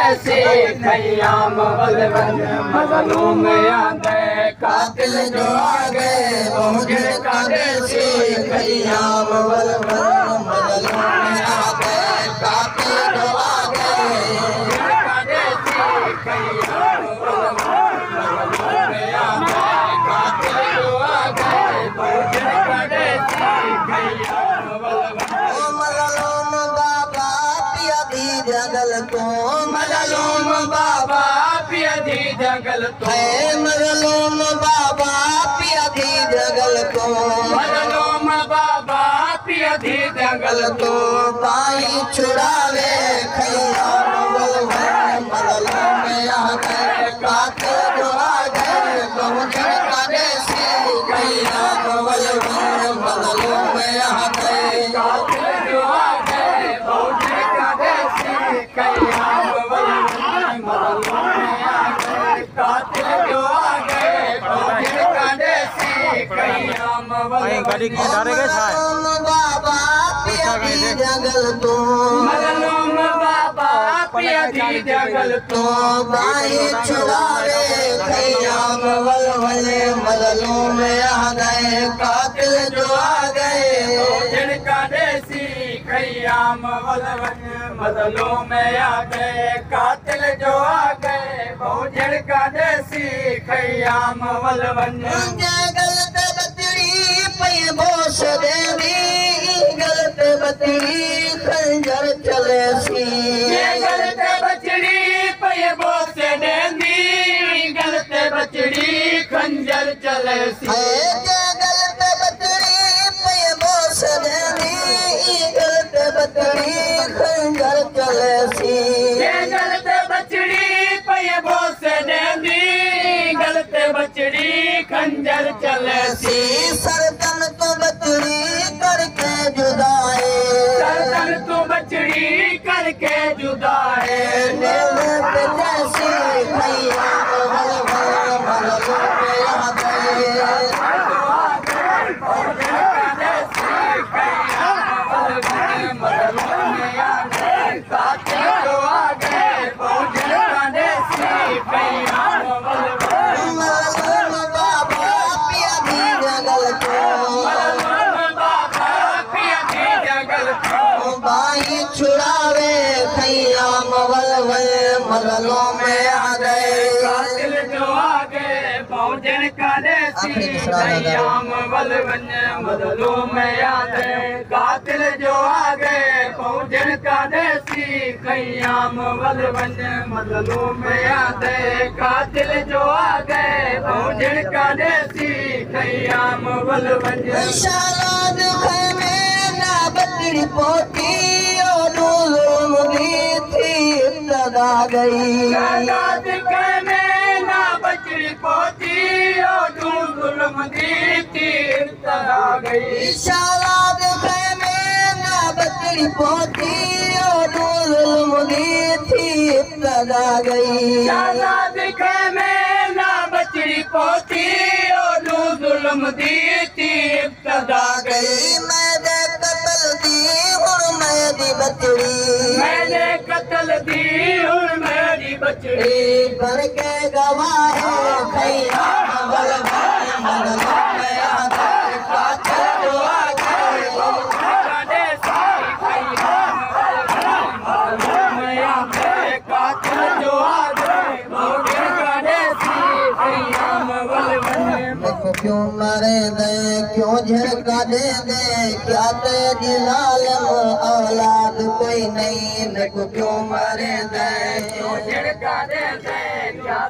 ऐसे खयाम बलवन मजलूम याद कातिल जो आ गए मुझे कादे से खयाम बलवन मजलूम याद कातिल जो आ गए कादे से खयाम बलवन मजलूम याद कातिल जो आ गए मुझे कादे से खयाम बलवन मजलूम बाबा पिया दी जगल को मजलूम बाबा पिया दी जगल तो मजलूम बाबा पिया दी जगल तो मजलूम बाबा पिया दी जगल तो पाई छुड़ावे खयाम बलवन मजलूम आ गए कातिल जो आ गए पहुंचन कादे से खयाम बलवन मजलूम आ गए कातिल जो आ गए पहुंचन कादे से खयाम बलवन मजलूम आ गए कातिल जो आ गए पहुंचन कादे से खयाम बलवन बाबा पिया दी जगल तो मजलूम बाबा पिया दी जगल तो बाई छुड़ावे खयाम बलवन मजलूम आ गए कातिल जो आ गए पहुंचन कादे से खयाम बलवन मजलूम आ गए कातिल जो आ गए पहुंचन कादे से खयाम बलवन गलत बतड़ी पै बोस देवी गलत बतड़ी खंजर चले सी गलत बचड़ी पै बोस देवी गलत बचड़ी खंजर चले सी गलत बतड़ी पै बोस देवी गलत बतड़ी खंजर चले सी गलत बचड़ी पै बोस देवी गलत बचड़ी खंजर चले सी सरदन तो बचड़ी करके जुदाए सरदन तो बचड़ी करके जुदाए जैसी खैया बलवन मजलूम आ गए कातिल जो आ गए पहुंचन कादे से खयाम बलवन मजलूम बाबा पिया दी जगल को मजलूम बाबा पिया दी जगल को बाई छुड़ावे खयाम बलवन मजलूम आ गए कातिल जो आ गए पहुंचन कादे से खयाम बलवन मजलूम आ गए कातिल जो आ गए पहुंचन कादे से खयाम बलवन मजलूम आ गए कातिल जो आ गए पहुंचन कादे से खयाम बलवन शालाद खैमे ना बतड़ी पोती और जुल्म दी थी इब्तदा गई शालाद खैमे ना बतड़ी पोती और जुल्म दी थी इब्तदा गई शालाद खैमे ना बतड़ी पोती और जुल्म दी थी इब्तदा गई शालाद खैमे ना बचड़ी पोती और जुल्म दी थी इब्तदा गई मैंने कत्ल दी और मेरी बचड़ी मैंने कत्ल दी और मेरी बचड़ी भर के गवाह खयाम बलवन मजलूम आ गए कातिल जो आ गए कादे से खयाम बलवन मजलूम आ गए कातिल जो आ गए पहुंचन कादे से खयाम बलवन क्यों मारे दे क्यों झटका दे क्या तेरी जालिम औलाद कोई नहीं क्यों मारे दे क्यों झटका दे क्या